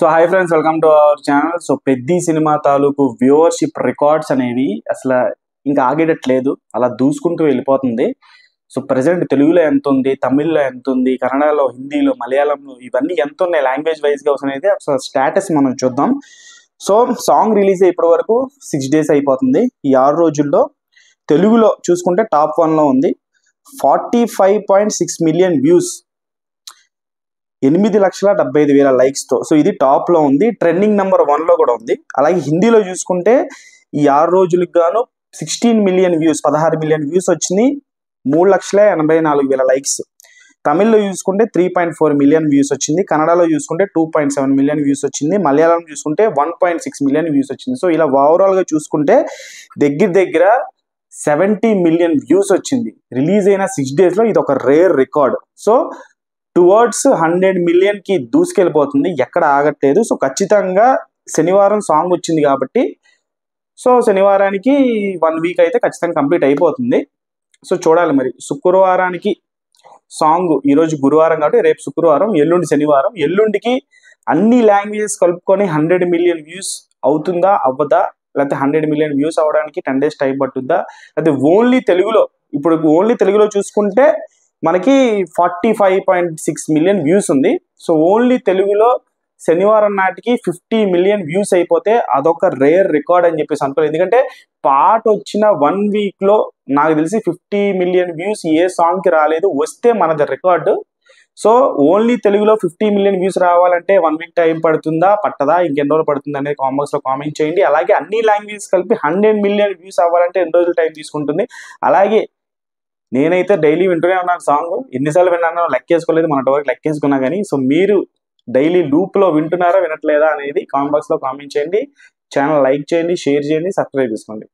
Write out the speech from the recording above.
So hi friends, welcome to our channel. So Peddi cinema తాలూకు viewership records అనేవి అసలు ఇంకా ఆగేటట్లేదు, అలా దూసుకుంటూ వెళ్ళిపోతుంది. సో ప్రజెంట్ తెలుగులో ఎంత ఉంది, తమిళ్లో ఎంత ఉంది, కన్నడలో, హిందీలో, మలయాళంలో ఇవన్నీ ఎంత ఉన్నాయి లాంగ్వేజ్ వైజ్గా అనేది అసలు స్టేటస్ మనం చూద్దాం. సో సాంగ్ రిలీజ్ ఇప్పటి వరకు 6 days అయిపోతుంది. ఈ 6 రోజుల్లో తెలుగులో చూసుకుంటే టాప్ 1లో ఉంది. 45.6 million వ్యూస్, 8,75,000 లైక్స్తో. సో ఇది టాప్లో ఉంది, ట్రెండింగ్ నెంబర్ 1లో కూడా ఉంది. అలాగే హిందీలో చూసుకుంటే ఈ 6 రోజులకు గాను 16 million వ్యూస్, 16 million వ్యూస్ వచ్చింది, 3,84,000 లైక్స్. తమిళ్లో చూసుకుంటే 3.4 million వ్యూస్ వచ్చింది, కన్నడలో చూసుకుంటే 2.7 million వ్యూస్ వచ్చింది, మలయాళం చూసుకుంటే 1.6 million వ్యూస్ వచ్చింది. సో ఇలా ఓవరాల్గా చూసుకుంటే దగ్గర 70 million వ్యూస్ వచ్చింది రిలీజ్ అయిన 6 daysలో. ఇది ఒక rare record. So towards 100 million దూసుకెళ్ళిపోతుంది, ఎక్కడ ఆగట్లేదు. సో ఖచ్చితంగా శనివారం సాంగ్ వచ్చింది కాబట్టి సో శనివారానికి 1 week అయితే ఖచ్చితంగా కంప్లీట్ అయిపోతుంది. సో చూడాలి మరి. శుక్రవారానికి సాంగ్, ఈరోజు గురువారం కాబట్టి రేపు శుక్రవారం, ఎల్లుండి శనివారం. ఎల్లుండికి అన్ని లాంగ్వేజెస్ కలుపుకొని 100 million వ్యూస్ అవుతుందా అవ్వదా, లేకపోతే 100 million వ్యూస్ అవ్వడానికి 10 days టైం పట్టుద్దా, లేకపోతే ఓన్లీ తెలుగులో, ఇప్పుడు ఓన్లీ తెలుగులో చూసుకుంటే మనకి 45.6 million వ్యూస్ ఉంది. సో ఓన్లీ తెలుగులో శనివారం నాటికి 50 million వ్యూస్ అయిపోతే అదొక రేర్ రికార్డ్ అని చెప్పేసి అనుకోలేదు. ఎందుకంటే పాట వచ్చిన 1 weekలో నాకు తెలిసి 50 million వ్యూస్ ఏ సాంగ్కి రాలేదు. వస్తే మనది రికార్డు. సో ఓన్లీ తెలుగులో 50 million వ్యూస్ రావాలంటే 1 week టైం పడుతుందా పట్టదా, ఇంకెన్ని రోజులు పడుతుంది అనేది కామెంట్ బాక్స్లో కామెంట్ చేయండి. అలాగే అన్ని లాంగ్వేజెస్ కలిపి 100 million వ్యూస్ అవ్వాలంటే ఎన్ని రోజులు టైం తీసుకుంటుంది. అలాగే నేనైతే డైలీ వింటూనే ఉన్నాను సాంగ్, ఎన్నిసార్లు విన్నానో లెక్కేసుకోలేదు, మొన్నటి వరకు లెక్కేసుకున్నా కానీ. సో మీరు డైలీ లూప్లో వింటున్నారా వినట్లేదా అనేది కామెంట్ బాక్స్లో కామెంట్ చేయండి. ఛానల్ లైక్ చేయండి, షేర్ చేయండి, సబ్స్క్రైబ్ చేసుకోండి.